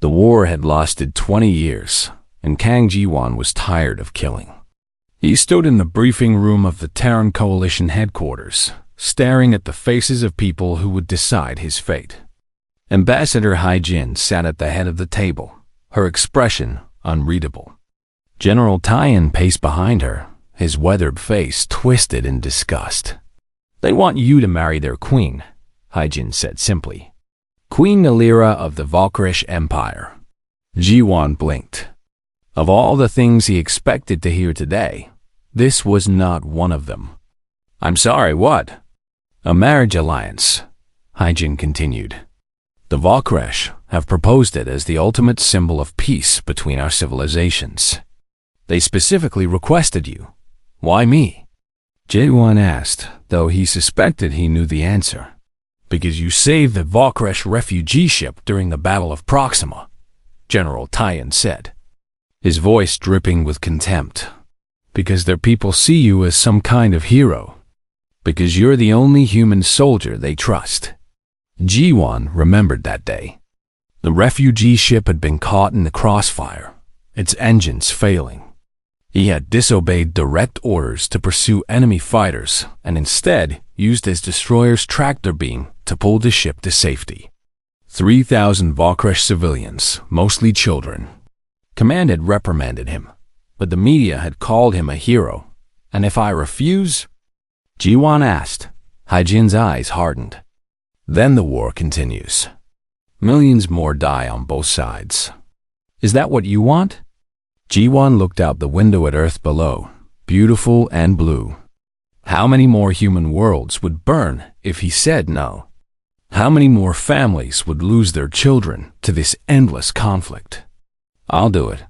The war had lasted 20 years, and Kang Ji-won was tired of killing. He stood in the briefing room of the Terran Coalition headquarters, staring at the faces of people who would decide his fate. Ambassador Hai-jin sat at the head of the table, her expression unreadable. General Tyan paced behind her, his weathered face twisted in disgust. "They want you to marry their queen," Hai-jin said simply. "Queen Nalira of the Valkyrish Empire." Ji-won blinked. Of all the things he expected to hear today, this was not one of them. "I'm sorry, what?" "A marriage alliance," Hai-jin continued. "The Valkyrish have proposed it as the ultimate symbol of peace between our civilizations. They specifically requested you. Why me?" Ji-won asked, though he suspected he knew the answer. "Because you saved the Valkyrish refugee ship during the Battle of Proxima," General Tyan said, his voice dripping with contempt. "Because their people see you as some kind of hero. Because you're the only human soldier they trust." Ji-won remembered that day. The refugee ship had been caught in the crossfire, its engines failing. He had disobeyed direct orders to pursue enemy fighters and instead used his destroyer's tractor beam to pull the ship to safety. 3,000 Valkyrish civilians, mostly children. Command had reprimanded him, but the media had called him a hero. "And if I refuse?" Ji-won asked. Hai-jin's eyes hardened. "Then the war continues. Millions more die on both sides. Is that what you want?" Ji-won looked out the window at Earth below, beautiful and blue. How many more human worlds would burn if he said no? How many more families would lose their children to this endless conflict? "I'll do it.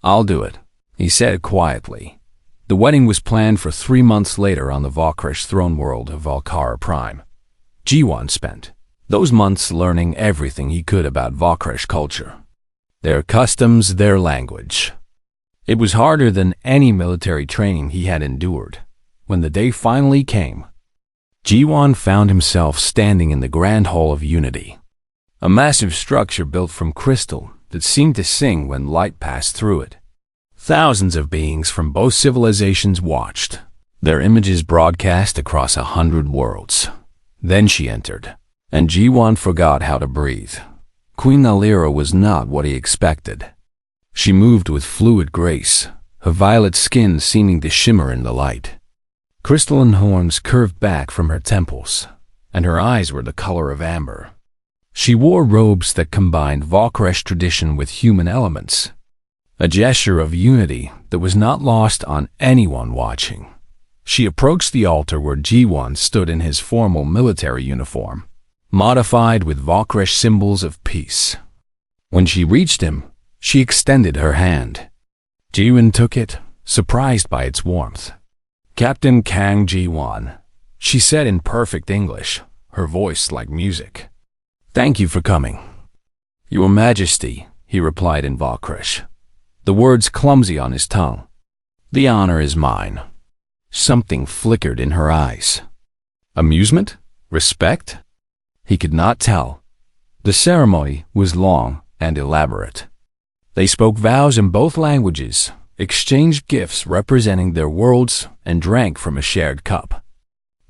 I'll do it," he said quietly. The wedding was planned for 3 months later on the Valkyrish throne world of Valkara Prime. Ji-won spent those months learning everything he could about Valkyrish culture. Their customs, their language. It was harder than any military training he had endured. When the day finally came, Ji-won found himself standing in the Grand Hall of Unity, a massive structure built from crystal that seemed to sing when light passed through it. Thousands of beings from both civilizations watched, their images broadcast across 100 worlds. Then she entered, and Ji-won forgot how to breathe. Queen Nalira was not what he expected. She moved with fluid grace, her violet skin seeming to shimmer in the light. Crystalline horns curved back from her temples, and her eyes were the color of amber. She wore robes that combined Valkyrish tradition with human elements, a gesture of unity that was not lost on anyone watching. She approached the altar where Ji-won stood in his formal military uniform, modified with Valkyrish symbols of peace. When she reached him, she extended her hand. Ji-won took it, surprised by its warmth. "Captain Kang Ji-won," she said in perfect English, her voice like music. "Thank you for coming." "Your Majesty," he replied in Valkyrish, the words clumsy on his tongue. "The honor is mine." Something flickered in her eyes. Amusement? Respect? He could not tell. The ceremony was long and elaborate. They spoke vows in both languages, exchanged gifts representing their worlds, and drank from a shared cup.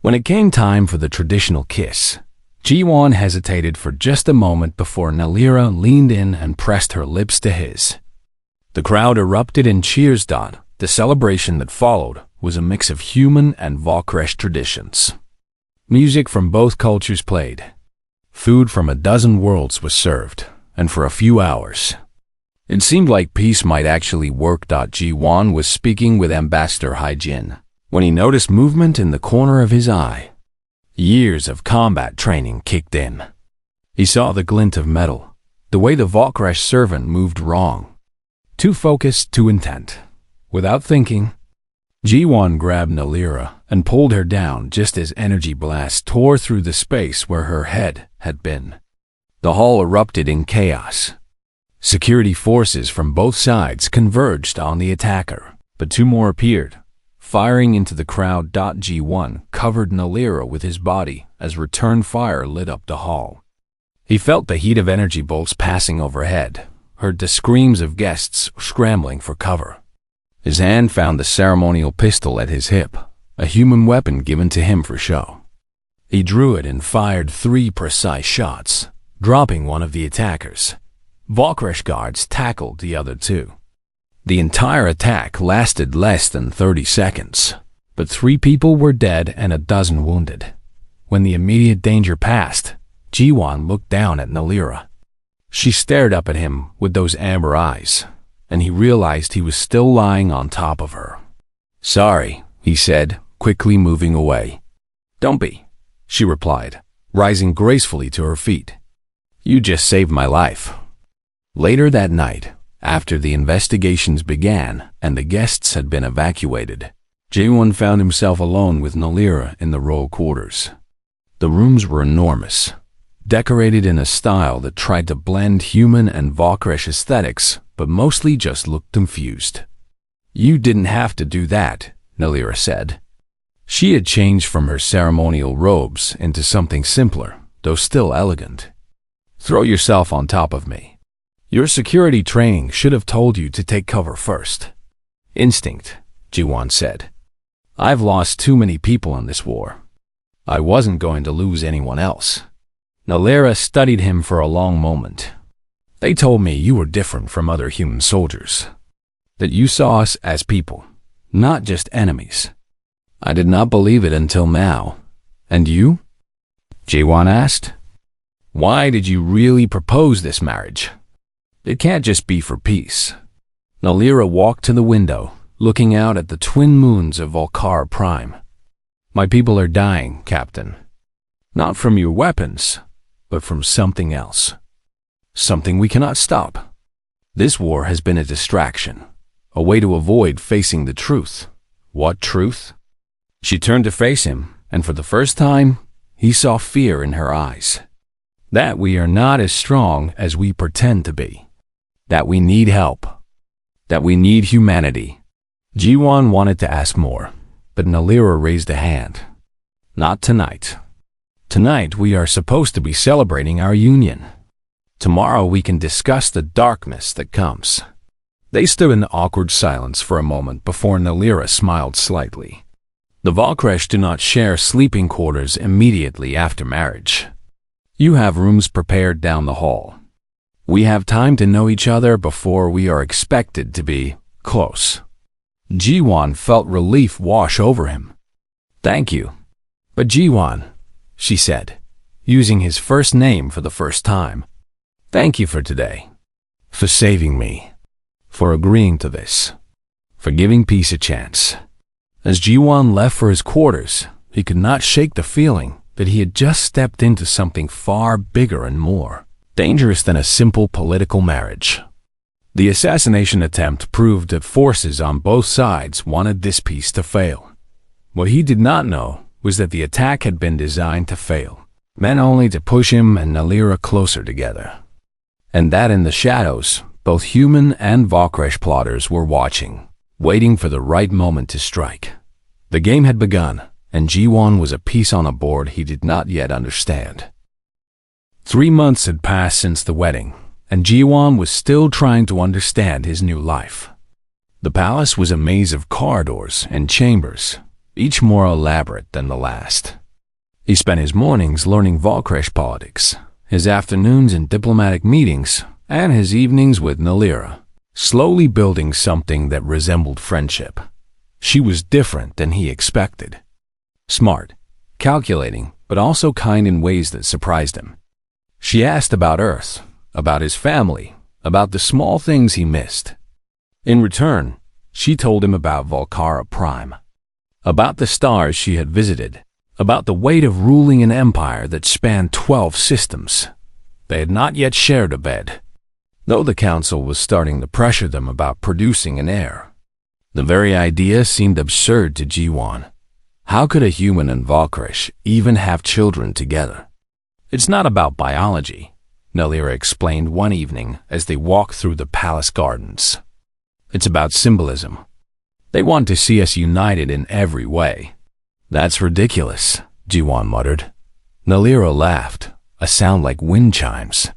When it came time for the traditional kiss, Ji-won hesitated for just a moment before Nalira leaned in and pressed her lips to his. The crowd erupted in cheers. The celebration that followed was a mix of human and Valkyrish traditions. Music from both cultures played. Food from a dozen worlds was served, and for a few hours, it seemed like peace might actually work. Ji-won was speaking with Ambassador Hai-jin when he noticed movement in the corner of his eye. Years of combat training kicked in. He saw the glint of metal, the way the Valkyrish servant moved wrong. Too focused, too intent. Without thinking, Ji-won grabbed Nalira and pulled her down just as energy blasts tore through the space where her head had been. The hall erupted in chaos. Security forces from both sides converged on the attacker, but 2 more appeared, firing into the crowd. Ji-won covered Nalira with his body as return fire lit up the hall. He felt the heat of energy bolts passing overhead, heard the screams of guests scrambling for cover. His hand found the ceremonial pistol at his hip, a human weapon given to him for show. He drew it and fired 3 precise shots, dropping one of the attackers. Valkyresh guards tackled the other 2. The entire attack lasted less than 30 seconds, but 3 people were dead and a dozen wounded. When the immediate danger passed, Jiwan looked down at Nalira. She stared up at him with those amber eyes, and he realized he was still lying on top of her. "Sorry," he said, quickly moving away. "Don't be," she replied, rising gracefully to her feet. "You just saved my life." Later that night, after the investigations began and the guests had been evacuated, Jiwan found himself alone with Nalira in the royal quarters. The rooms were enormous, decorated in a style that tried to blend human and Valkyresh aesthetics, but mostly just looked confused. "You didn't have to do that," Nalira said. She had changed from her ceremonial robes into something simpler, though still elegant. "Throw yourself on top of me. Your security training should have told you to take cover first." "Instinct," Jiwan said. "I've lost too many people in this war. I wasn't going to lose anyone else." Nalira studied him for a long moment. "They told me you were different from other human soldiers, that you saw us as people, not just enemies. I did not believe it until now. And you?" Jiwan asked. "Why did you really propose this marriage? It can't just be for peace." Nalira walked to the window, looking out at the twin moons of Volcara Prime. "My people are dying, Captain. Not from your weapons, but from something else. Something we cannot stop. This war has been a distraction, a way to avoid facing the truth." "What truth?" She turned to face him, and for the first time, he saw fear in her eyes. "That we are not as strong as we pretend to be. That we need help. That we need humanity." Jiwan wanted to ask more, but Nalira raised a hand. "Not tonight. Tonight we are supposed to be celebrating our union. Tomorrow we can discuss the darkness that comes." They stood in awkward silence for a moment before Nalira smiled slightly. "The Valkyresh do not share sleeping quarters immediately after marriage. You have rooms prepared down the hall. We have time to know each other before we are expected to be close." Jiwan felt relief wash over him. "Thank you." "But Jiwan," she said, using his first name for the first time, "thank you for today, for saving me, for agreeing to this, for giving peace a chance." As Jiwan left for his quarters, he could not shake the feeling that he had just stepped into something far bigger and more dangerous than a simple political marriage. The assassination attempt proved that forces on both sides wanted this peace to fail. What he did not know was that the attack had been designed to fail, meant only to push him and Nalira closer together. And that in the shadows, both human and Valkyresh plotters were watching, waiting for the right moment to strike. The game had begun, and Jiwan was a piece on a board he did not yet understand. 3 months had passed since the wedding, and Jiwan was still trying to understand his new life. The palace was a maze of corridors and chambers, each more elaborate than the last. He spent his mornings learning Valkyresh politics, his afternoons in diplomatic meetings, and his evenings with Nalira, slowly building something that resembled friendship. She was different than he expected. Smart, calculating, but also kind in ways that surprised him. She asked about Earth, about his family, about the small things he missed. In return, she told him about Volcara Prime, about the stars she had visited, about the weight of ruling an empire that spanned 12 systems. They had not yet shared a bed, though the council was starting to pressure them about producing an heir. The very idea seemed absurd to Jiwan. How could a human and Valkyresh even have children together? "It's not about biology," Nalira explained one evening as they walked through the palace gardens. "It's about symbolism. They want to see us united in every way." "That's ridiculous," Jiwan muttered. Nalira laughed, a sound like wind chimes.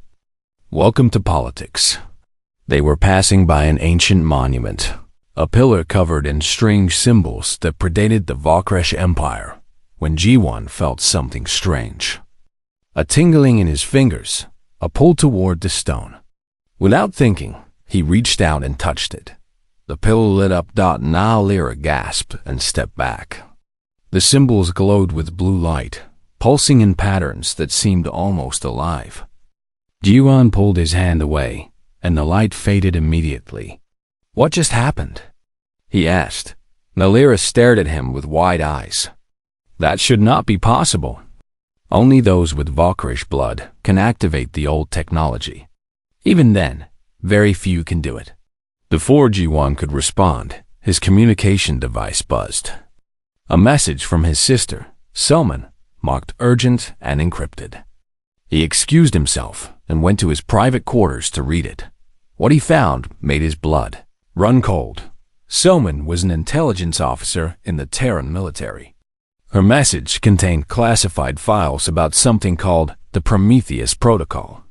Welcome to politics. They were passing by an ancient monument, a pillar covered in strange symbols that predated the Valkresh Empire, when G1 felt something strange. A tingling in his fingers, a pull toward the stone. Without thinking, he reached out and touched it. The pillar lit up. Nalira gasped and stepped back. The symbols glowed with blue light, pulsing in patterns that seemed almost alive. G1 pulled his hand away, and the light faded immediately. What just happened? He asked. Nalira stared at him with wide eyes. That should not be possible. Only those with Valkresh blood can activate the old technology. Even then, very few can do it. Before G1 could respond, his communication device buzzed. A message from his sister, Selman, marked urgent and encrypted. He excused himself and went to his private quarters to read it. What he found made his blood run cold. Selman was an intelligence officer in the Terran military. Her message contained classified files about something called the Prometheus Protocol.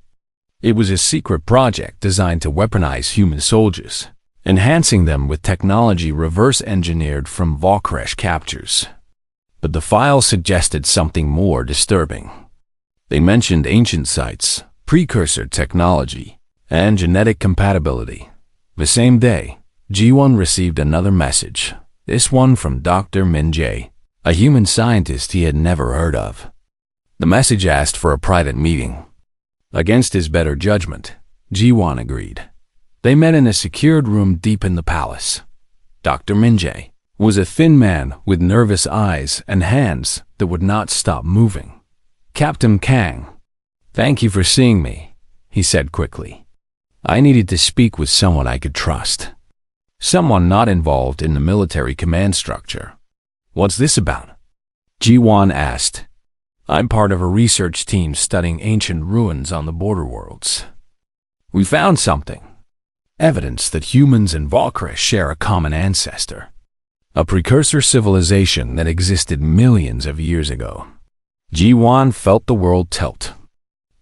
It was a secret project designed to weaponize human soldiers, enhancing them with technology reverse-engineered from Valkresh captures. But the files suggested something more disturbing. They mentioned ancient sites, precursor technology, and genetic compatibility. The same day, G1 received another message, this one from Dr. Minjay, a human scientist he had never heard of. The message asked for a private meeting. Against his better judgment, G1 agreed. They met in a secured room deep in the palace. Dr. Minjay was a thin man with nervous eyes and hands that would not stop moving. Captain Kang, thank you for seeing me, he said quickly. I needed to speak with someone I could trust. Someone not involved in the military command structure. What's this about? G1 asked. I'm part of a research team studying ancient ruins on the border worlds. We found something. Evidence that humans and Valkresh share a common ancestor. A precursor civilization that existed millions of years ago. G1 felt the world tilt.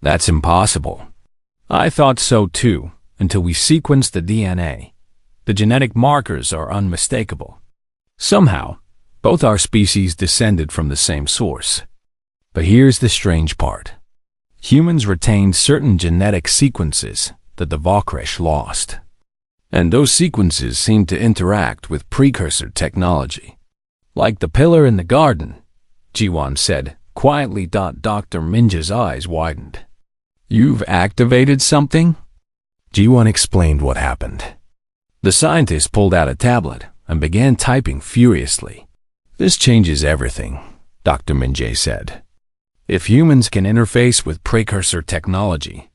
That's impossible. I thought so too, until we sequenced the DNA. The genetic markers are unmistakable. Somehow, both our species descended from the same source. But here's the strange part. Humans retained certain genetic sequences that the Valkresh lost. And those sequences seem to interact with precursor technology. Like the pillar in the garden, G1 said quietly. Dr. Minja's eyes widened. You've activated something? G1 explained what happened. The scientist pulled out a tablet and began typing furiously. This changes everything, Dr. Minjay said. If humans can interface with precursor technology,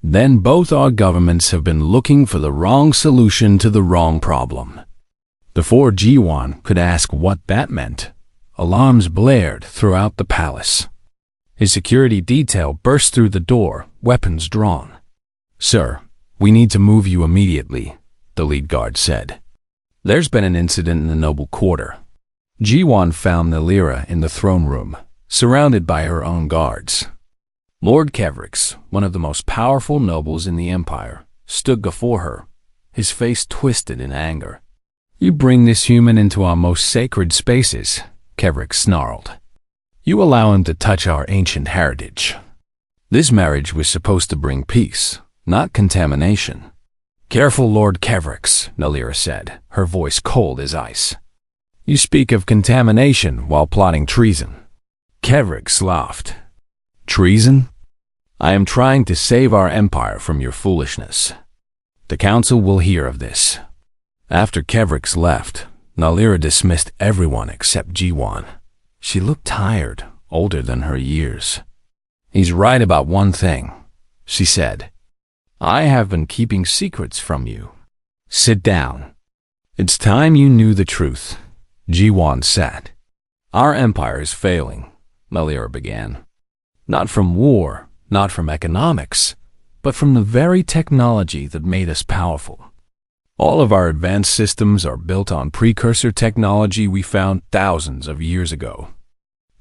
then both our governments have been looking for the wrong solution to the wrong problem. Before G1 could ask what that meant, alarms blared throughout the palace. His security detail burst through the door, weapons drawn. Sir, we need to move you immediately, the lead guard said. There's been an incident in the noble quarter. G1 found Nalira in the throne room, surrounded by her own guards. Lord Kevrix, one of the most powerful nobles in the empire, stood before her, his face twisted in anger. You bring this human into our most sacred spaces, Kevrix snarled. You allow him to touch our ancient heritage. This marriage was supposed to bring peace, not contamination. Careful, Lord Kevrix, Nalira said, her voice cold as ice. You speak of contamination while plotting treason. Kevrix laughed. Treason? I am trying to save our empire from your foolishness. The council will hear of this. After Kevrix left, Nalira dismissed everyone except G1. She looked tired, older than her years. He's right about one thing, she said. I have been keeping secrets from you. Sit down. It's time you knew the truth, G1 said. Our empire is failing, Nalira began. Not from war, not from economics, but from the very technology that made us powerful. All of our advanced systems are built on precursor technology we found thousands of years ago.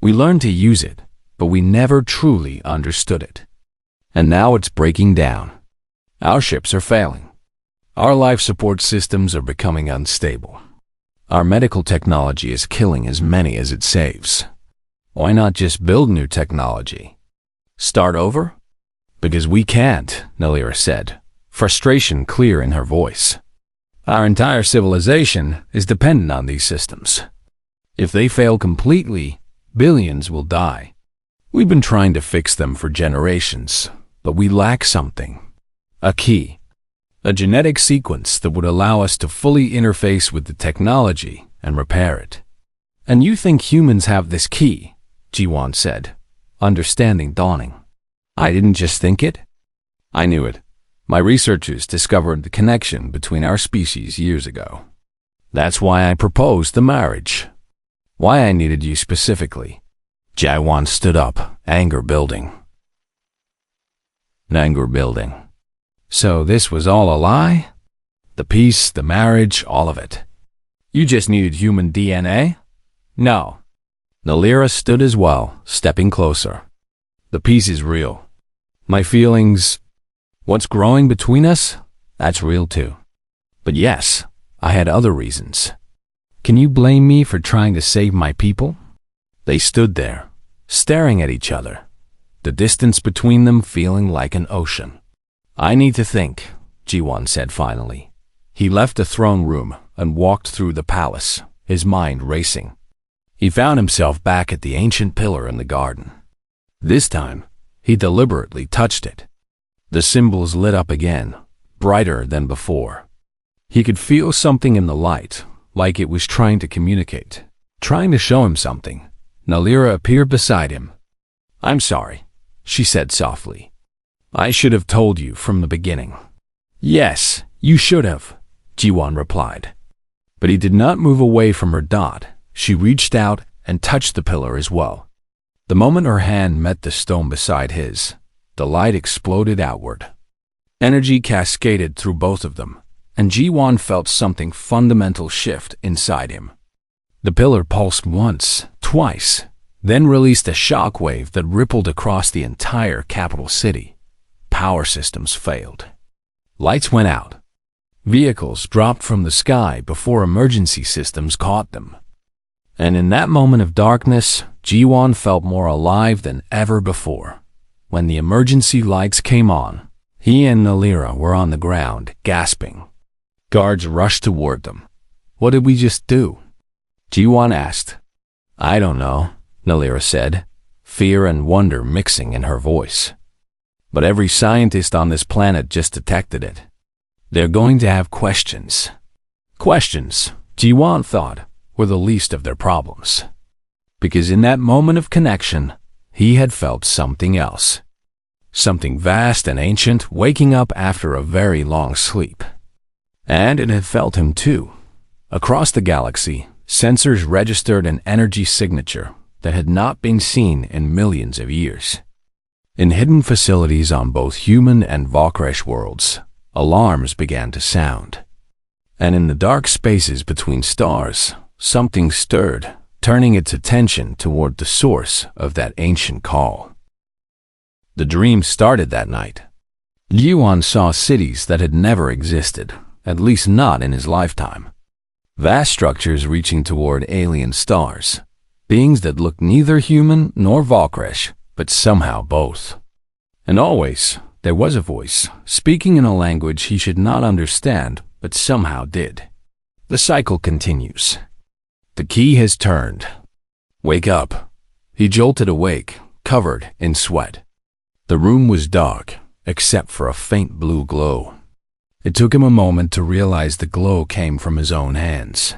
We learned to use it, but we never truly understood it. And now it's breaking down. Our ships are failing. Our life support systems are becoming unstable. Our medical technology is killing as many as it saves. Why not just build new technology? Start over? Because we can't, Nalira said, frustration clear in her voice. Our entire civilization is dependent on these systems. If they fail completely, billions will die. We've been trying to fix them for generations, but we lack something. A key. A genetic sequence that would allow us to fully interface with the technology and repair it. And you think humans have this key, Jiwan said, understanding dawning. I didn't just think it. I knew it. My researchers discovered the connection between our species years ago. That's why I proposed the marriage. Why I needed you specifically. Jiwan stood up, anger building. Anger building. So this was all a lie? The peace, the marriage, all of it. You just needed human DNA? No. Nalira stood as well, stepping closer. The peace is real. My feelings, what's growing between us, that's real too. But yes, I had other reasons. Can you blame me for trying to save my people? They stood there, staring at each other, the distance between them feeling like an ocean. I need to think, Jiwan said finally. He left the throne room and walked through the palace, his mind racing. He found himself back at the ancient pillar in the garden. This time, he deliberately touched it. The symbols lit up again, brighter than before. He could feel something in the light, like it was trying to communicate, trying to show him something. Nalira appeared beside him. I'm sorry, she said softly. I should have told you from the beginning. Yes, you should have, Jiwan replied. But he did not move away from her dot. She reached out and touched the pillar as well. The moment her hand met the stone beside his, the light exploded outward. Energy cascaded through both of them, and Jiwan felt something fundamental shift inside him. The pillar pulsed once, twice, then released a shockwave that rippled across the entire capital city. Power systems failed. Lights went out. Vehicles dropped from the sky before emergency systems caught them. And in that moment of darkness, Jiwan felt more alive than ever before. When the emergency lights came on, he and Nalira were on the ground, gasping. Guards rushed toward them. What did we just do? Jiwan asked. I don't know, Nalira said, fear and wonder mixing in her voice. But every scientist on this planet just detected it. They're going to have questions. Questions, Jiwan thought, were the least of their problems. Because in that moment of connection, he had felt something else. Something vast and ancient waking up after a very long sleep. And it had felt him too. Across the galaxy, sensors registered an energy signature that had not been seen in millions of years. In hidden facilities on both human and Valkresh worlds, alarms began to sound. And in the dark spaces between stars, something stirred, turning its attention toward the source of that ancient call. The dream started that night. Yuan saw cities that had never existed, at least not in his lifetime. Vast structures reaching toward alien stars, beings that looked neither human nor Valkresh, but somehow both. And always, there was a voice, speaking in a language he should not understand, but somehow did. The cycle continues. The key has turned. Wake up. He jolted awake, covered in sweat. The room was dark, except for a faint blue glow. It took him a moment to realize the glow came from his own hands.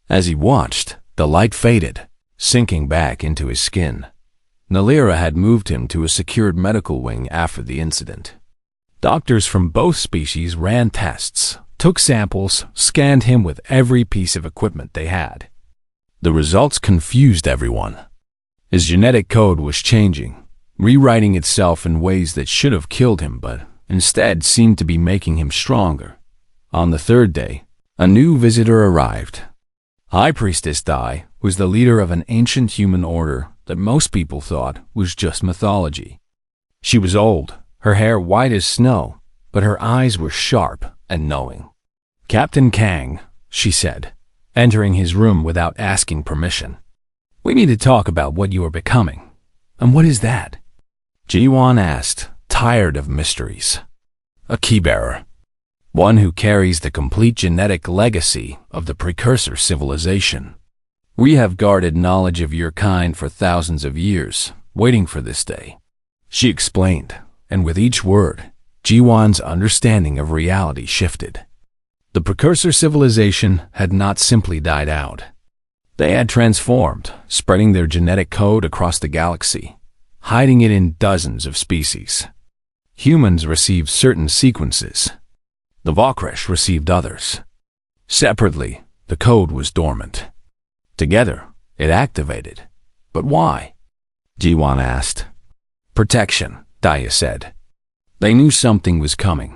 As he watched, the light faded, sinking back into his skin. Nalira had moved him to a secured medical wing after the incident. Doctors from both species ran tests, took samples, scanned him with every piece of equipment they had. The results confused everyone. His genetic code was changing, rewriting itself in ways that should have killed him but instead seemed to be making him stronger. On the third day, a new visitor arrived. High Priestess Dai was the leader of an ancient human order that most people thought was just mythology. She was old, her hair white as snow, but her eyes were sharp and knowing. "Captain Kang," she said, entering his room without asking permission. "We need to talk about what you are becoming." "And what is that?" Ji-won asked, tired of mysteries. "A keybearer. One who carries the complete genetic legacy of the precursor civilization. We have guarded knowledge of your kind for thousands of years, waiting for this day," she explained, and with each word, Ji-won's understanding of reality shifted. The precursor civilization had not simply died out. They had transformed, spreading their genetic code across the galaxy, hiding it in dozens of species. Humans received certain sequences. The Valkyresh received others. Separately, the code was dormant. Together, it activated. But why? Ji-won asked. "Protection," Daya said. "They knew something was coming.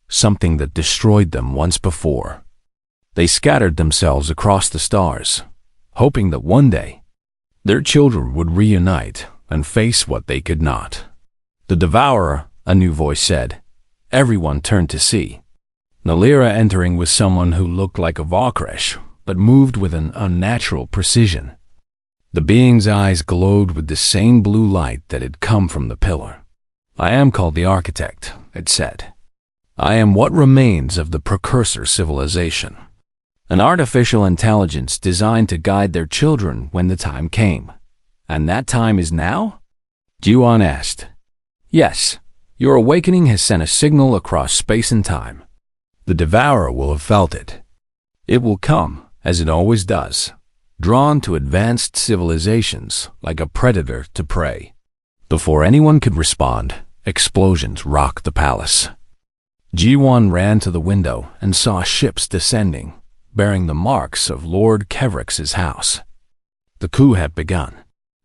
Something that destroyed them once before. They scattered themselves across the stars, hoping that one day, their children would reunite and face what they could not." "The Devourer," a new voice said. Everyone turned to see. Nalira entering with someone who looked like a Valkyresh, but moved with an unnatural precision. The being's eyes glowed with the same blue light that had come from the pillar. "I am called the Architect," it said. "I am what remains of the precursor civilization. An artificial intelligence designed to guide their children when the time came. And that time is now?" Ji-won asked. "Yes, your awakening has sent a signal across space and time. The Devourer will have felt it. It will come, as it always does, drawn to advanced civilizations like a predator to prey." Before anyone could respond, explosions rocked the palace. Ji-won ran to the window and saw ships descending, bearing the marks of Lord Kevrix's house. The coup had begun.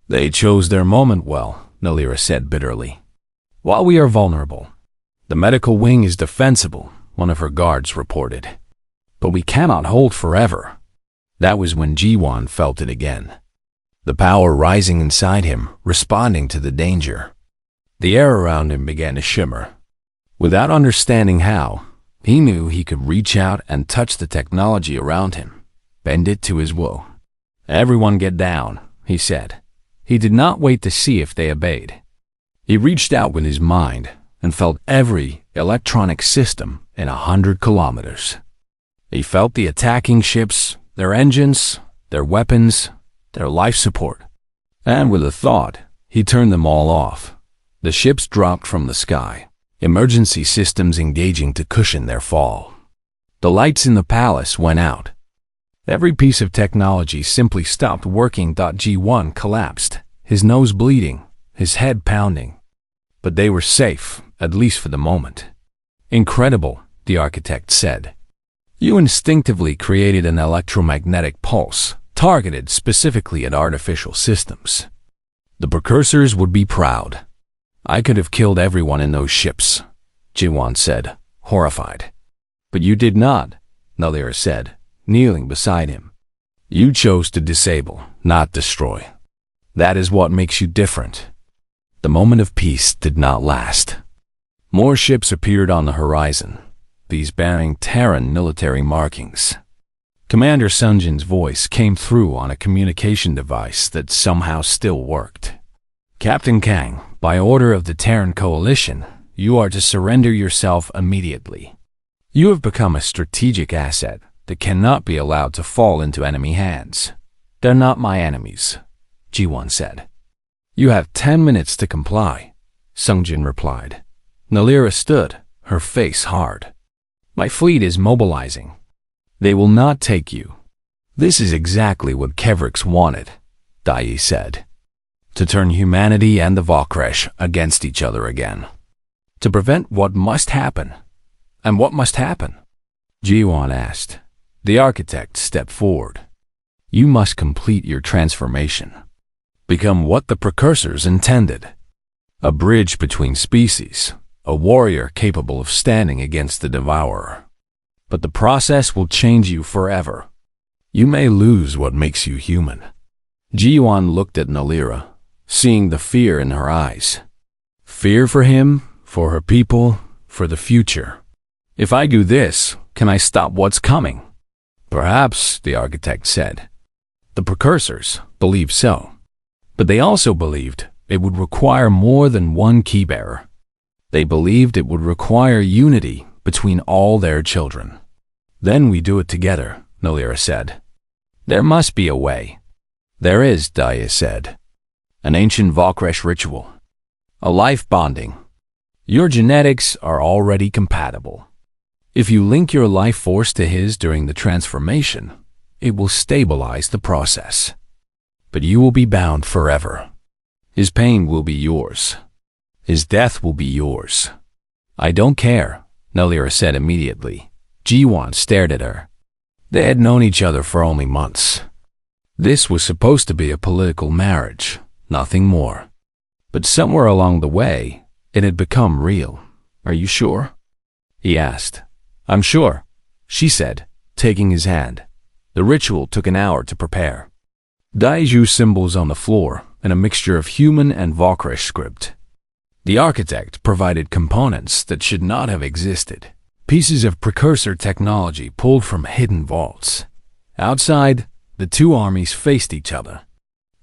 "They chose their moment well," Nalira said bitterly. "While we are vulnerable, the medical wing is defensible," one of her guards reported. "But we cannot hold forever." That was when Ji-won felt it again. The power rising inside him, responding to the danger. The air around him began to shimmer. Without understanding how, he knew he could reach out and touch the technology around him, bend it to his will. "Everyone get down," he said. He did not wait to see if they obeyed. He reached out with his mind and felt every electronic system in 100 kilometers. He felt the attacking ships, their engines, their weapons, their life support. And with a thought, he turned them all off. The ships dropped from the sky, emergency systems engaging to cushion their fall. The lights in the palace went out. Every piece of technology simply stopped working. Ji-won collapsed, his nose bleeding, his head pounding. But they were safe, at least for the moment. "Incredible," the architect said. "You instinctively created an electromagnetic pulse, targeted specifically at artificial systems. The precursors would be proud. I could have killed everyone in those ships," Ji-won said, horrified. "But you did not," Nalira said, kneeling beside him. "You chose to disable, not destroy. That is what makes you different." The moment of peace did not last. More ships appeared on the horizon, these bearing Terran military markings. Commander Sunjin's voice came through on a communication device that somehow still worked. "Captain Kang, by order of the Terran Coalition, you are to surrender yourself immediately. You have become a strategic asset that cannot be allowed to fall into enemy hands." "They're not my enemies," Ji-won said. "You have 10 minutes to comply," Sungjin replied. Nalira stood, her face hard. "My fleet is mobilizing. They will not take you." "This is exactly what Kevrix wanted," Dai said. "To turn humanity and the Valkyresh against each other again. To prevent what must happen." "And what must happen?" Ji-won asked. The architect stepped forward. "You must complete your transformation. Become what the precursors intended. A bridge between species, a warrior capable of standing against the Devourer. But the process will change you forever. You may lose what makes you human." Ji-won looked at Nalira, seeing the fear in her eyes. Fear for him, for her people, for the future. If I do this, can I stop what's coming? Perhaps, the architect said. The precursors believed so, but they also believed it would require more than one key-bearer. They believed it would require unity between all their children. Then we do it together, Nalira said. There must be a way. There is, Daya said. An ancient Valkresh ritual. A life bonding. Your genetics are already compatible. If you link your life force to his during the transformation, it will stabilize the process. But you will be bound forever. His pain will be yours. His death will be yours. I don't care, Nalira said immediately. Jiwan stared at her. They had known each other for only months. This was supposed to be a political marriage, nothing more. But somewhere along the way, it had become real. Are you sure? He asked. I'm sure, she said, taking his hand. The ritual took an hour to prepare. Daiju symbols on the floor and a mixture of human and Valkresh script. The architect provided components that should not have existed. Pieces of precursor technology pulled from hidden vaults. Outside, the two armies faced each other.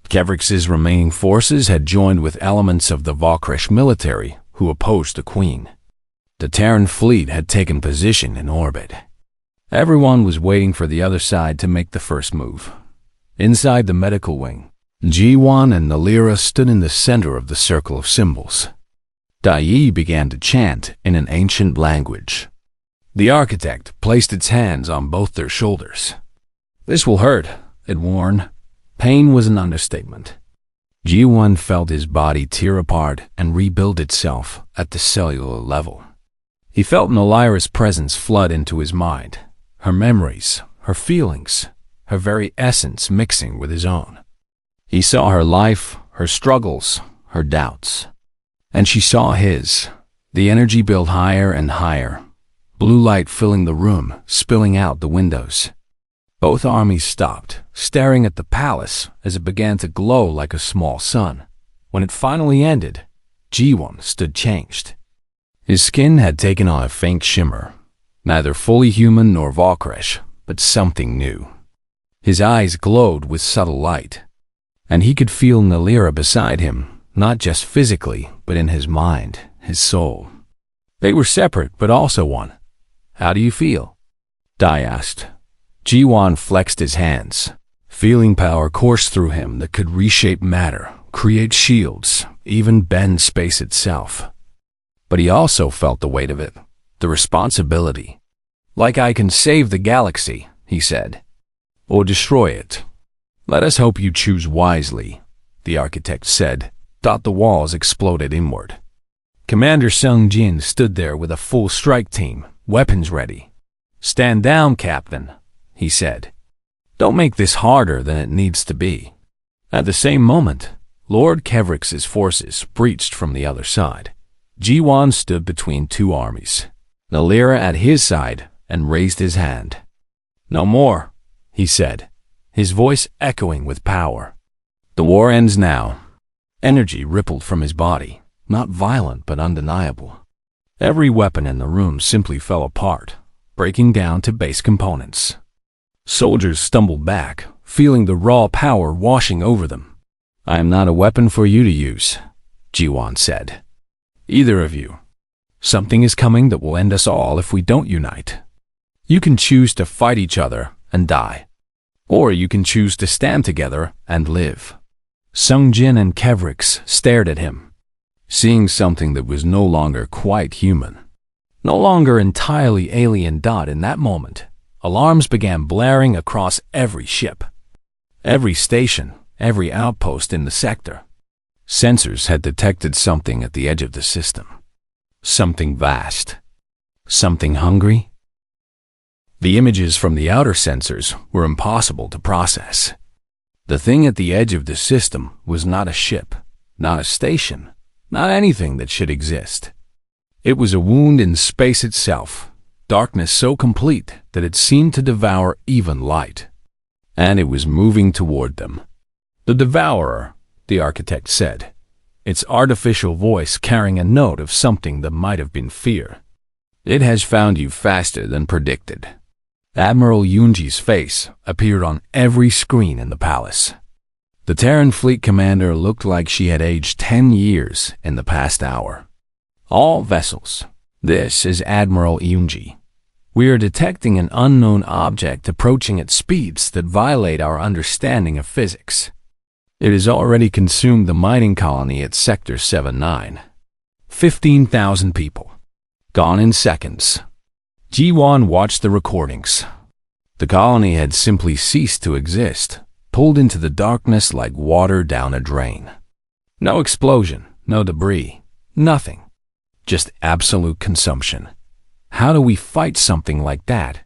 Kevrix's remaining forces had joined with elements of the Valkresh military who opposed the Queen. The Terran fleet had taken position in orbit. Everyone was waiting for the other side to make the first move. Inside the medical wing, Jiwan and Nalira stood in the center of the circle of symbols. Dai began to chant in an ancient language. The architect placed its hands on both their shoulders. This will hurt, it warned. Pain was an understatement. Jiwan felt his body tear apart and rebuild itself at the cellular level. He felt Nalira's presence flood into his mind, her memories, her feelings, her very essence mixing with his own. He saw her life, her struggles, her doubts. And she saw his. The energy built higher and higher, blue light filling the room, spilling out the windows. Both armies stopped, staring at the palace as it began to glow like a small sun. When it finally ended, Jiwan stood changed. His skin had taken on a faint shimmer, neither fully human nor Valkresh, but something new. His eyes glowed with subtle light, and he could feel Nalira beside him, not just physically, but in his mind, his soul. They were separate, but also one. How do you feel? Dai asked. Jiwan flexed his hands. Feeling power coursed through him that could reshape matter, create shields, even bend space itself. But he also felt the weight of it, the responsibility. Like I can save the galaxy, he said, or destroy it. Let us hope you choose wisely, the architect said. The walls exploded inward. Commander Sung Jin stood there with a full strike team, weapons ready. Stand down, Captain, he said. Don't make this harder than it needs to be. At the same moment, Lord Kevrix's forces breached from the other side. Jiwan stood between two armies, Nalira at his side, and raised his hand. No more, he said, his voice echoing with power. The war ends now. Energy rippled from his body, not violent but undeniable. Every weapon in the room simply fell apart, breaking down to base components. Soldiers stumbled back, feeling the raw power washing over them. I am not a weapon for you to use, Jiwan said. Either of you. Something is coming that will end us all if we don't unite. You can choose to fight each other and die, or you can choose to stand together and live. Sung Jin and Kevrix stared at him, seeing something that was no longer quite human. No longer entirely alien. In that moment, alarms began blaring across every ship, every station, every outpost in the sector. Sensors had detected something at the edge of the system. Something vast. Something hungry. The images from the outer sensors were impossible to process. The thing at the edge of the system was not a ship, not a station, not anything that should exist. It was a wound in space itself, darkness so complete that it seemed to devour even light. And it was moving toward them. The devourer, the architect said. its artificial voice carrying a note of something that might have been fear. "It has found you faster than predicted." Admiral Yunji's face appeared on every screen in the palace. The Terran fleet commander looked like she had aged 10 years in the past hour. "All vessels, this is Admiral Yunji. We are detecting an unknown object approaching at speeds that violate our understanding of physics. It has already consumed the mining colony at Sector 7-9. 15,000 people. Gone in seconds." Ji-Wan watched the recordings. The colony had simply ceased to exist, pulled into the darkness like water down a drain. No explosion, no debris, nothing. Just absolute consumption. How do we fight something like that?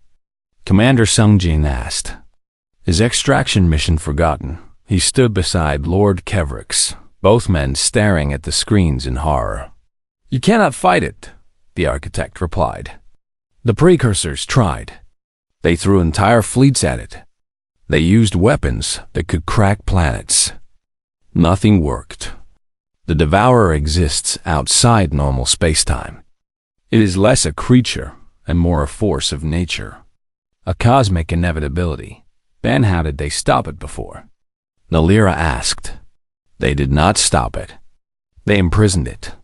Commander Sung-Jin asked. His extraction mission forgotten, he stood beside Lord Kevrix, both men staring at the screens in horror. "You cannot fight it," the architect replied. "The precursors tried. They threw entire fleets at it. They used weapons that could crack planets. Nothing worked. The Devourer exists outside normal space-time. It is less a creature and more a force of nature. A cosmic inevitability. Then how did they stop it before?" Nalira asked. "They did not stop it. They imprisoned it.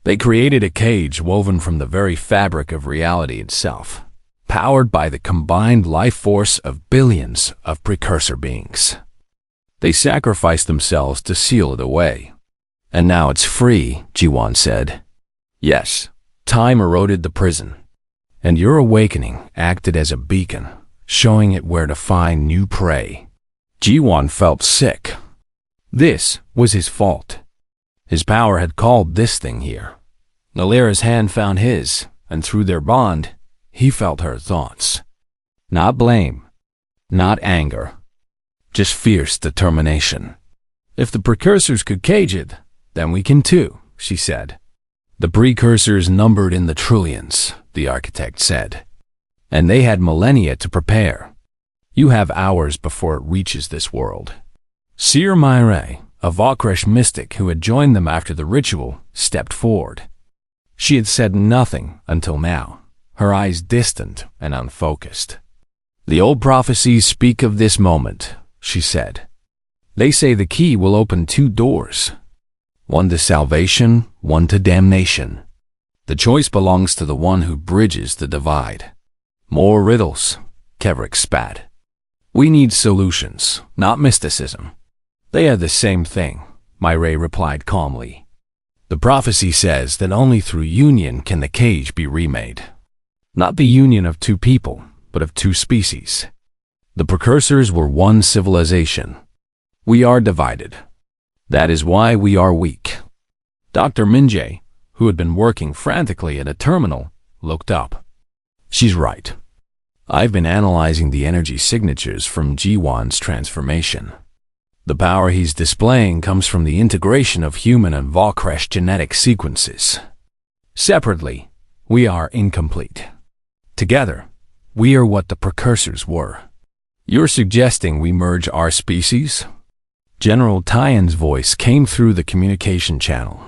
They created a cage woven from the very fabric of reality itself, powered by the combined life force of billions of precursor beings. They sacrificed themselves to seal it away. And now it's free," Ji-Wan said. "Yes, time eroded the prison. And your awakening acted as a beacon, showing it where to find new prey." Ji-Wan felt sick. This was his fault. His power had called this thing here. Nalira's hand found his, and through their bond, he felt her thoughts. Not blame, not anger, just fierce determination. "If the precursors could cage it, then we can too," she said. "The precursors numbered in the trillions," the architect said. "And they had millennia to prepare. You have hours before it reaches this world." Seer Myre, a Vokresh mystic who had joined them after the ritual, stepped forward. She had said nothing until now, her eyes distant and unfocused. "The old prophecies speak of this moment," she said. "They say the key will open 2 doors. One to salvation, one to damnation. The choice belongs to the one who bridges the divide." "More riddles," Kevrix spat. "We need solutions, not mysticism." "They are the same thing," Myre replied calmly. "The prophecy says that only through union can the cage be remade. Not the union of 2 people, but of 2 species. The precursors were one civilization. We are divided. That is why we are weak." Dr. Minjae, who had been working frantically at a terminal, looked up. "She's right. I've been analyzing the energy signatures from Ji-Wan's transformation. The power he's displaying comes from the integration of human and Vokresh genetic sequences. Separately, we are incomplete. Together, we are what the precursors were." "You're suggesting we merge our species?" General Tyen's voice came through the communication channel.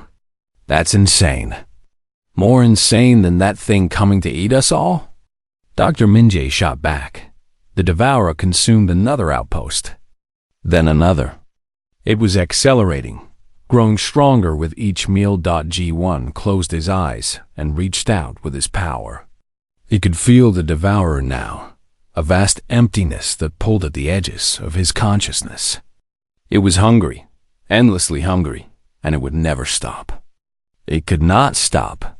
"That's insane. More insane than that thing coming to eat us all?" Dr. Minjae shot back. The Devourer consumed another outpost. Then another. It was accelerating, growing stronger with each meal. Ji-Wan closed his eyes and reached out with his power. He could feel the Devourer now, a vast emptiness that pulled at the edges of his consciousness. It was hungry, endlessly hungry, and it would never stop. It could not stop.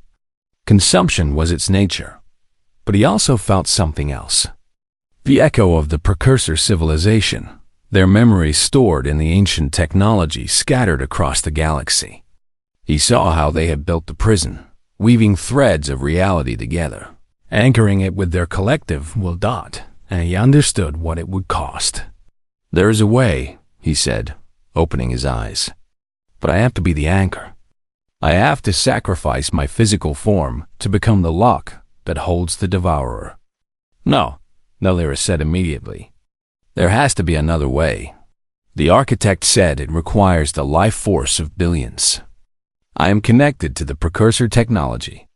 Consumption was its nature, but he also felt something else. The echo of the precursor civilization, their memories stored in the ancient technology scattered across the galaxy. He saw how they had built the prison, weaving threads of reality together, anchoring it with their collective will. And he understood what it would cost. "There is a way," he said, opening his eyes. "But I have to be the anchor. I have to sacrifice my physical form to become the lock that holds the Devourer." "No," Nalira said immediately. "There has to be another way. The architect said it requires the life force of billions. I am connected to the precursor technology.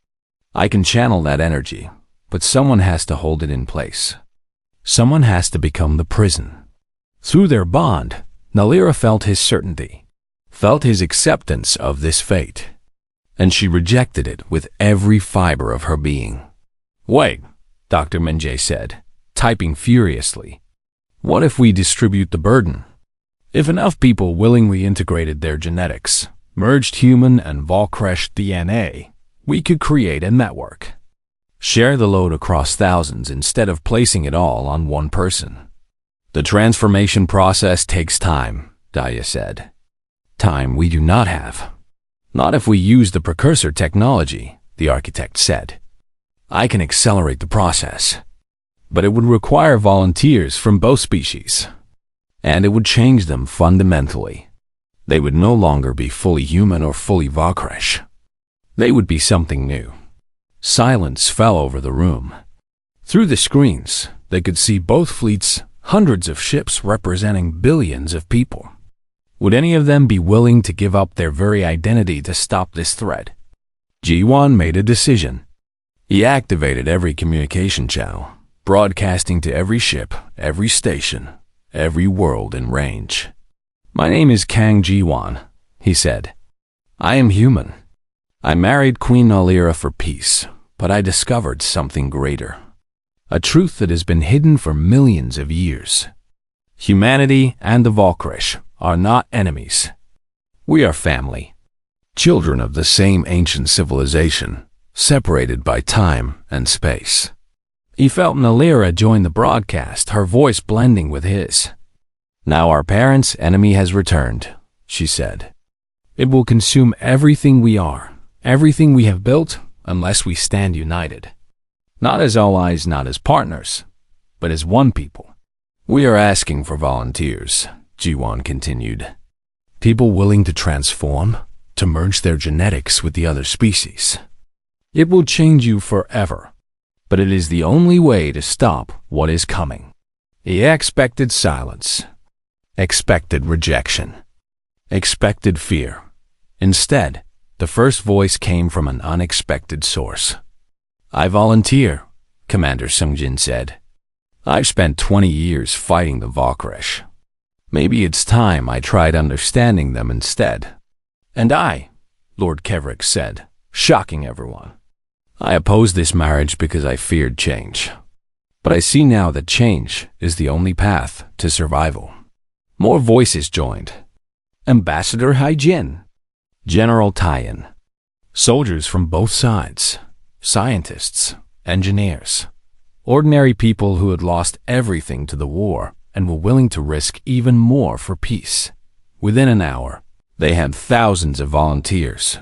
I can channel that energy, but someone has to hold it in place. Someone has to become the prison. Through their bond, Nalira felt his certainty, felt his acceptance of this fate, and she rejected it with every fiber of her being. "Wait," Dr. Minjay said, typing furiously. "What if we distribute the burden? If enough people willingly integrated their genetics, merged human and Volkresh DNA, we could create a network. Share the load across thousands instead of placing it all on one person." "The transformation process takes time," Daya said. "Time we do not have." "Not if we use the precursor technology," the architect said. "I can accelerate the process, but it would require volunteers from both species, and it would change them fundamentally. They would no longer be fully human or fully Volkresh. They would be something new." Silence fell over the room. Through the screens, they could see both fleets, hundreds of ships representing billions of people. Would any of them be willing to give up their very identity to stop this threat? Ji-Wan made a decision. He activated every communication channel, broadcasting to every ship, every station, every world in range. "My name is Kang Ji-Wan," he said. "I am human. I married Queen Nalira for peace, but I discovered something greater. A truth that has been hidden for millions of years. Humanity and the Volkresh are not enemies. We are family. Children of the same ancient civilization, separated by time and space." He felt Nalira join the broadcast, her voice blending with his. "Now our parents' enemy has returned," she said. "It will consume everything we are, everything we have built, unless we stand united. Not as allies, not as partners, but as one people." "We are asking for volunteers," Ji-Wan continued. "People willing to transform, to merge their genetics with the other species. It will change you forever, but it is the only way to stop what is coming." He expected silence, expected rejection, expected fear. Instead, the first voice came from an unexpected source. "I volunteer," Commander Sungjin said. "I've spent 20 years fighting the Volkresh. Maybe it's time I tried understanding them instead." "And I," Lord Kevrick said, shocking everyone. "I opposed this marriage because I feared change. But I see now that change is the only path to survival." More voices joined. Ambassador Haijin, General Taiyan, soldiers from both sides, scientists, engineers, ordinary people who had lost everything to the war and were willing to risk even more for peace. Within an hour, they had thousands of volunteers.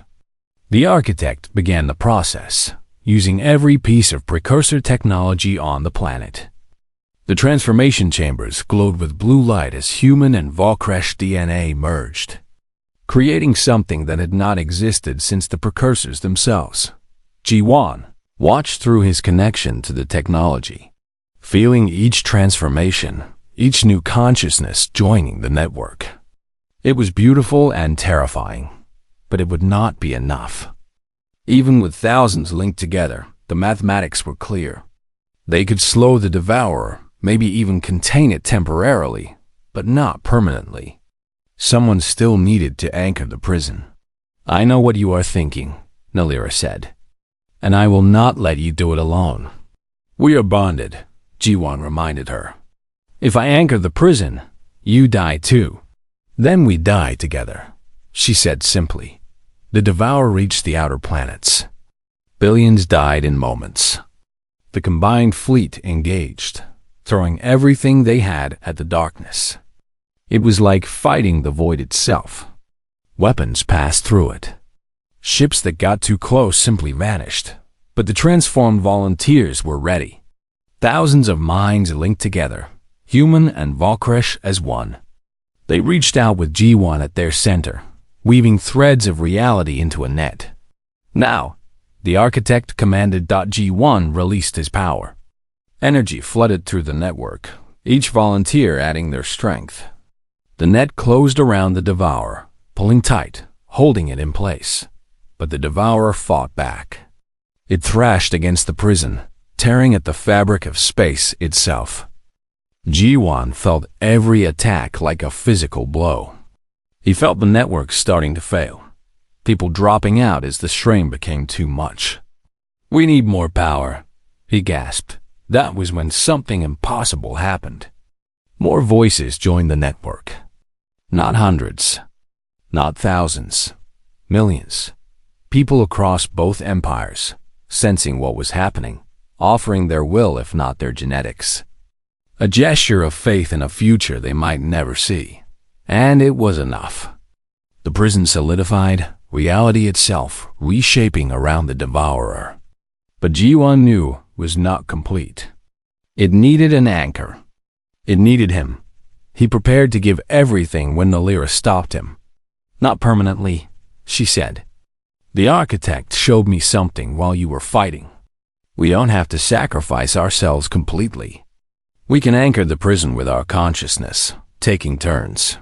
The architect began the process, using every piece of precursor technology on the planet. The transformation chambers glowed with blue light as human and Volkresh DNA merged, creating something that had not existed since the precursors themselves. Ji-Wan watched through his connection to the technology, feeling each transformation, each new consciousness joining the network. It was beautiful and terrifying, but it would not be enough. Even with thousands linked together, the mathematics were clear. They could slow the devourer, maybe even contain it temporarily, but not permanently. Someone still needed to anchor the prison. "I know what you are thinking," Nalira said, "and I will not let you do it alone." "We are bonded," Ji-Wan reminded her. "If I anchor the prison, you die too. Then we die together," she said simply. The devourer reached the outer planets. Billions died in moments. The combined fleet engaged, throwing everything they had at the darkness. It was like fighting the void itself. Weapons passed through it. Ships that got too close simply vanished, but the transformed volunteers were ready. Thousands of minds linked together, human and Volkresh as one. They reached out with Ji-Wan at their center, weaving threads of reality into a net. Now, the architect commanded. Ji-Wan released his power. Energy flooded through the network, each volunteer adding their strength. The net closed around the devourer, pulling tight, holding it in place. but the Devourer fought back. It thrashed against the prison, tearing at the fabric of space itself. Ji-won felt every attack like a physical blow. He felt the network starting to fail, people dropping out as the strain became too much. "We need more power," he gasped. That was when something impossible happened. More voices joined the network. Not hundreds, not thousands, millions. People across both empires, sensing what was happening, offering their will if not their genetics. A gesture of faith in a future they might never see. And it was enough. The prison solidified, reality itself reshaping around the Devourer. But Ji-won knew was not complete. It needed an anchor. It needed him. He prepared to give everything when Nalira stopped him. "Not permanently," she said. "The architect showed me something while you were fighting. We don't have to sacrifice ourselves completely. We can anchor the prison with our consciousness, taking turns.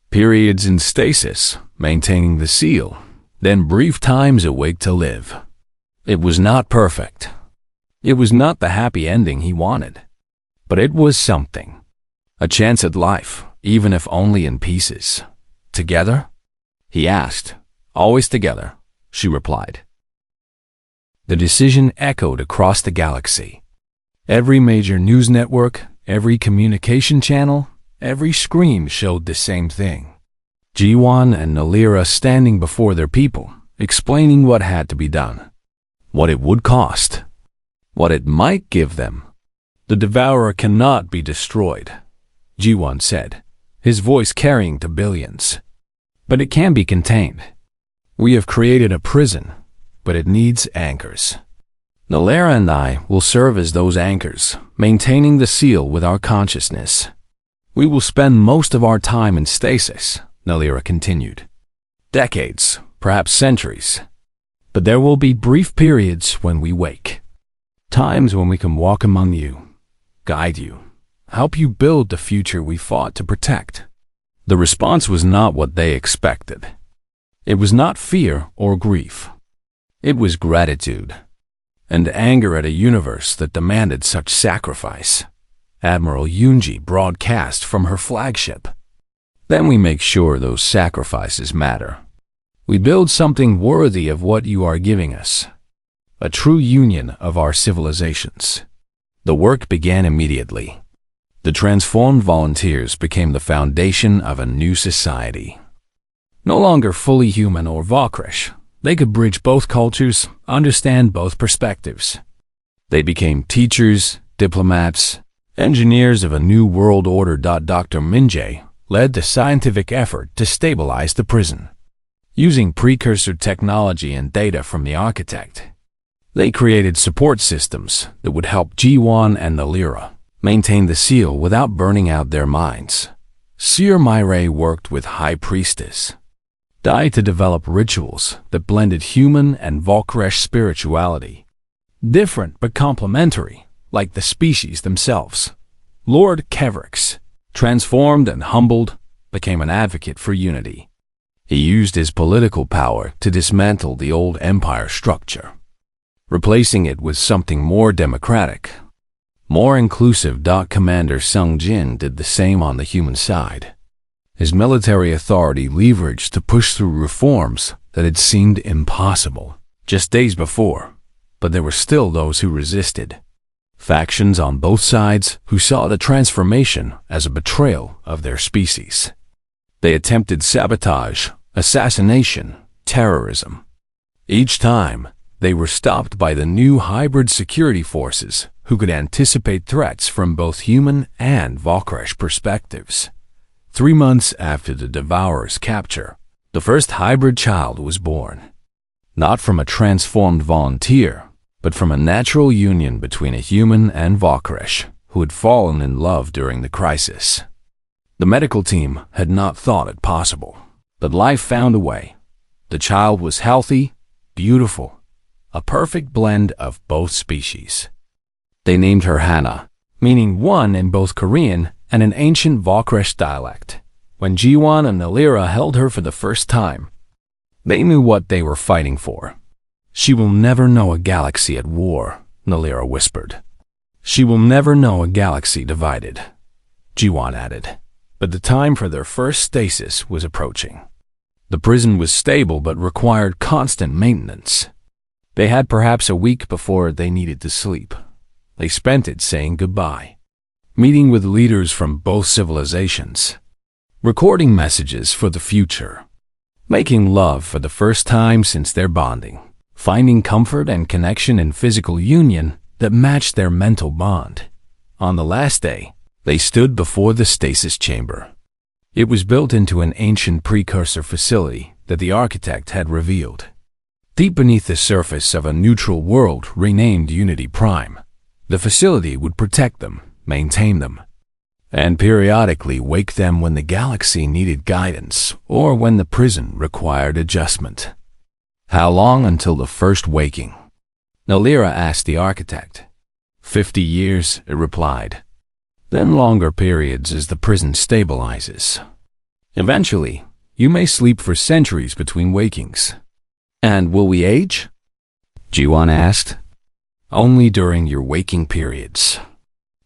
Periods in stasis, maintaining the seal, then brief times awake to live." It was not perfect. It was not the happy ending he wanted. But it was something. A chance at life, even if only in pieces. "Together?" he asked. "Always together," she replied. The decision echoed across the galaxy. Every major news network, every communication channel, every screen showed the same thing. Ji-won and Nalira standing before their people, explaining what had to be done, what it would cost, what it might give them. "The Devourer cannot be destroyed," Ji-won said, his voice carrying to billions. "But it can be contained. We have created a prison, but it needs anchors. Nalira and I will serve as those anchors, maintaining the seal with our consciousness. We will spend most of our time in stasis," Nalira continued. "Decades, perhaps centuries. But there will be brief periods when we wake. Times when we can walk among you, guide you, help you build the future we fought to protect." The response was not what they expected. It was not fear or grief. It was gratitude and anger at a universe that demanded such sacrifice. Admiral Yoonji broadcast from her flagship. "Then we make sure those sacrifices matter. We build something worthy of what you are giving us. A true union of our civilizations." The work began immediately. The transformed volunteers became the foundation of a new society. No longer fully human or Valkyrish, they could bridge both cultures, understand both perspectives. They became teachers, diplomats, engineers of a new world order. Dr. Min-jae led the scientific effort to stabilize the prison. Using precursor technology and data from the architect, they created support systems that would help Ji-won and Nalira maintain the seal without burning out their minds. Seer Myre worked with High Priestess Dai to develop rituals that blended human and Valkyrish spirituality. Different but complementary, like the species themselves. Lord Kevrix, transformed and humbled, became an advocate for unity. He used his political power to dismantle the old empire structure, replacing it with something more democratic, more inclusive. Commander Sung Jin did the same on the human side. His military authority leveraged to push through reforms that had seemed impossible just days before, but there were still those who resisted. Factions on both sides who saw the transformation as a betrayal of their species. They attempted sabotage, assassination, terrorism. Each time, they were stopped by the new hybrid security forces who could anticipate threats from both human and Valkyrish perspectives. 3 months after the Devourer's capture, the first hybrid child was born. Not from a transformed volunteer, but from a natural union between a human and Valkyrish who had fallen in love during the crisis. The medical team had not thought it possible, but life found a way. The child was healthy, beautiful, a perfect blend of both species. They named her Hana, meaning one in both Korean and an ancient Valkyrish dialect, when Ji-won and Nalira held her for the first time. They knew what they were fighting for. "She will never know a galaxy at war," Nalira whispered. "She will never know a galaxy divided," Jiwan added. But the time for their first stasis was approaching. The prison was stable but required constant maintenance. They had perhaps a week before they needed to sleep. They spent it saying goodbye, meeting with leaders from both civilizations, recording messages for the future, making love for the first time since their bonding, finding comfort and connection in physical union that matched their mental bond. On the last day, they stood before the stasis chamber. It was built into an ancient precursor facility that the architect had revealed, deep beneath the surface of a neutral world renamed Unity Prime. The facility would protect them, maintain them, and periodically wake them when the galaxy needed guidance or when the prison required adjustment. "How long until the first waking?" Nalira asked the architect. 50 years, it replied. Then longer periods as the prison stabilizes. Eventually, you may sleep for centuries between wakings. "And will we age?" Jiwan asked. "Only during your waking periods.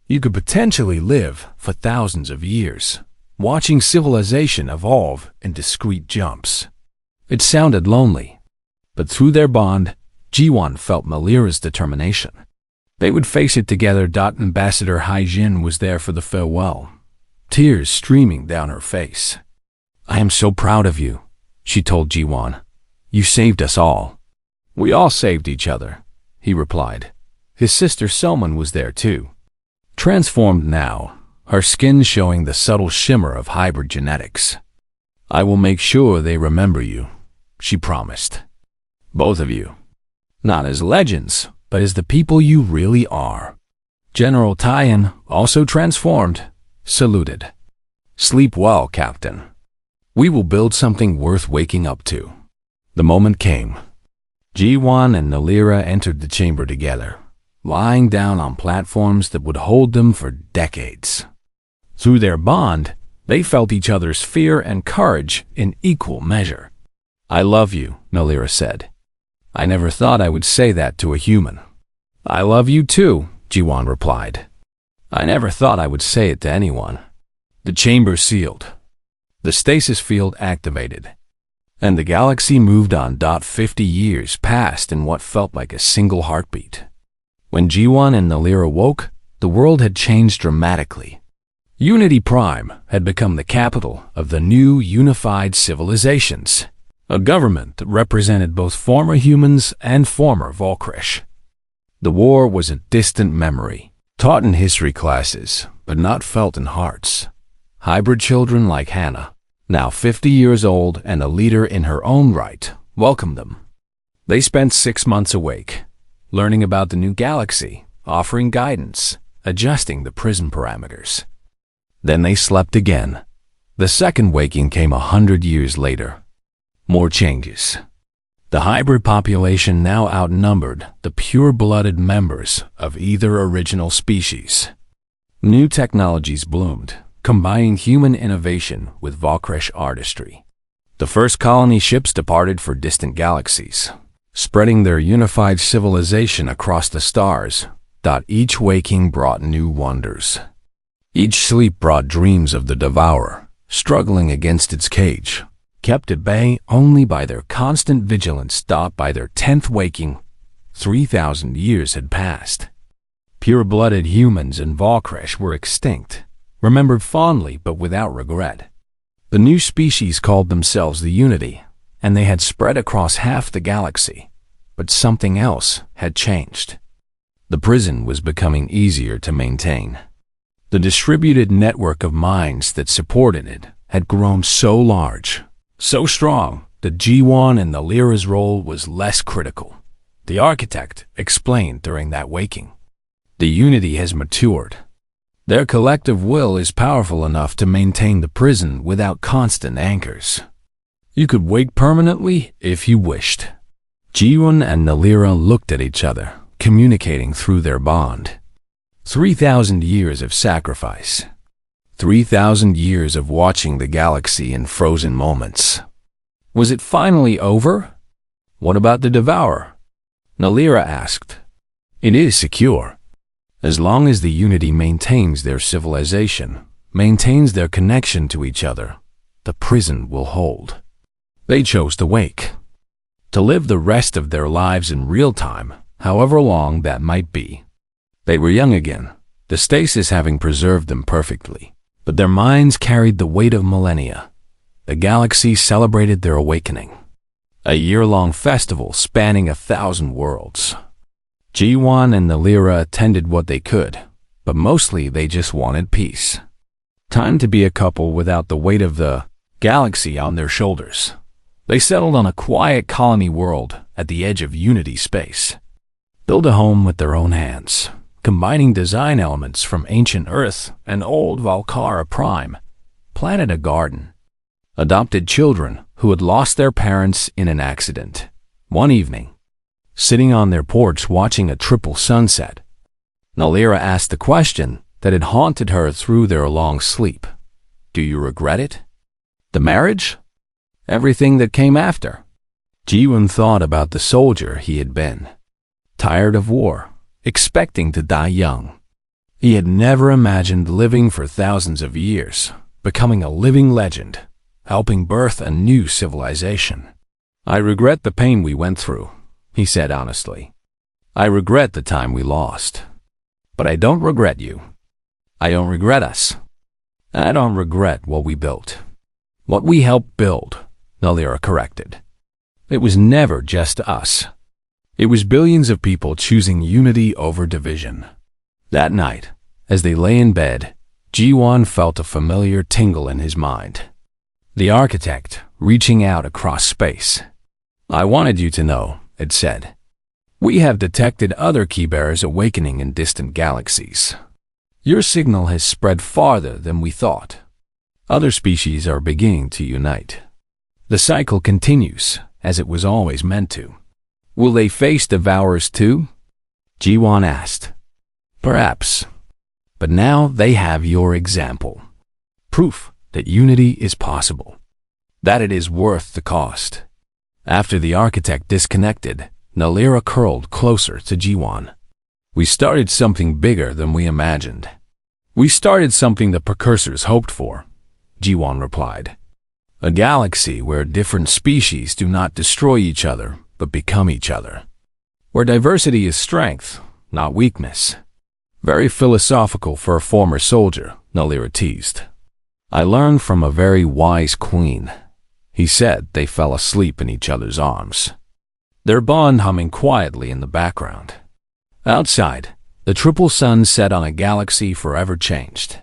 You could potentially live for thousands of years, watching civilization evolve in discrete jumps." It sounded lonely, but through their bond, Jiwan felt Nalira's determination. They would face it together. Ambassador Haijin was there for the farewell, tears streaming down her face. "I am so proud of you," she told Jiwan. "You saved us all." "We all saved each other," he replied. His sister Selman was there too, transformed now, her skin showing the subtle shimmer of hybrid genetics. "I will make sure they remember you," she promised. "Both of you. Not as legends, but as the people you really are." General Tyan, also transformed, saluted. "Sleep well, Captain. We will build something worth waking up to." The moment came. Jiwan and Nalira entered the chamber together, lying down on platforms that would hold them for decades. Through their bond, they felt each other's fear and courage in equal measure. "I love you," Nalira said. "I never thought I would say that to a human." "I love you too," Jiwan replied. "I never thought I would say it to anyone." The chamber sealed. The stasis field activated, and the galaxy moved on. 50 years passed in what felt like a single heartbeat. When Jiwan and Nalira woke, the world had changed dramatically. Unity Prime had become the capital of the new unified civilizations, a government that represented both former humans and former Volkresh. The war was a distant memory, taught in history classes, but not felt in hearts. Hybrid children like Hannah, now 50 years old and a leader in her own right, welcomed them. They spent 6 months awake, learning about the new galaxy, offering guidance, adjusting the prison parameters. Then they slept again. The second waking came 100 years later. More changes. The hybrid population now outnumbered the pure-blooded members of either original species. New technologies bloomed, combining human innovation with Volkresh artistry. The first colony ships departed for distant galaxies, spreading their unified civilization across the stars. Each waking brought new wonders. Each sleep brought dreams of the devourer, struggling against its cage, kept at bay only by their constant vigilance. By their 10th waking, 3,000 years had passed. Pure-blooded humans and Volkresh were extinct, remembered fondly but without regret. The new species called themselves the Unity, and they had spread across half the galaxy. But something else had changed. The prison was becoming easier to maintain. The distributed network of minds that supported it had grown so large, so strong, that Jiwan and Nalira's role was less critical. The architect explained during that waking. The Unity has matured. Their collective will is powerful enough to maintain the prison without constant anchors. You could wake permanently if you wished. Jiwan and Nalira looked at each other, communicating through their bond. 3,000 years of sacrifice. 3,000 years of watching the galaxy in frozen moments. Was it finally over? What about the Devourer? Nalira asked. It is secure. As long as the Unity maintains their civilization, maintains their connection to each other, the prison will hold. They chose to wake, to live the rest of their lives in real time, however long that might be. They were young again, the stasis having preserved them perfectly, but their minds carried the weight of millennia. The galaxy celebrated their awakening. A year-long festival spanning 1,000 worlds. G1 and Nalira attended what they could, but mostly they just wanted peace. Time to be a couple without the weight of the galaxy on their shoulders. They settled on a quiet colony world at the edge of Unity space. Built a home with their own hands, combining design elements from ancient Earth and old Valkara Prime. Planted a garden. Adopted children who had lost their parents in an accident. One evening, sitting on their porch watching a triple sunset, Nalira asked the question that had haunted her through their long sleep. Do you regret it? The marriage? Everything that came after? Jiwon thought about the soldier he had been. Tired of war, expecting to die young. He had never imagined living for thousands of years, becoming a living legend, helping birth a new civilization. I regret the pain we went through, he said honestly. I regret the time we lost. But I don't regret you. I don't regret us. I don't regret what we built. What we helped build, Nalira corrected. It was never just us. It was billions of people choosing unity over division. That night, as they lay in bed, Jiwon felt a familiar tingle in his mind. The architect, reaching out across space. I wanted you to know, it said. We have detected other keybearers awakening in distant galaxies. Your signal has spread farther than we thought. Other species are beginning to unite. The cycle continues, as it was always meant to. Will they face devourers too? Jiwon asked. Perhaps. But now they have your example. Proof that unity is possible. That it is worth the cost. After the architect disconnected, Nalira curled closer to Jiwon. We started something bigger than we imagined. We started something the precursors hoped for, Jiwon replied. A galaxy where different species do not destroy each other, but become each other. Where diversity is strength, not weakness. Very philosophical for a former soldier, Nalira teased. I learned from a very wise queen. He said they fell asleep in each other's arms. Their bond humming quietly in the background. Outside, the triple sun set on a galaxy forever changed.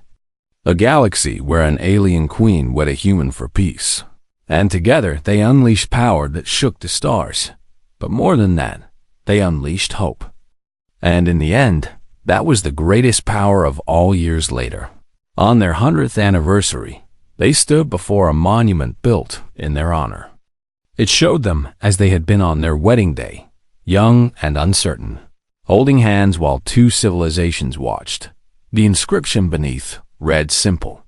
A galaxy where an alien queen wed a human for peace. And together they unleashed power that shook the stars. But more than that, they unleashed hope. And in the end, that was the greatest power of all years later. On their 100th anniversary, they stood before a monument built in their honor. It showed them as they had been on their wedding day, young and uncertain, holding hands while two civilizations watched. The inscription beneath read simple.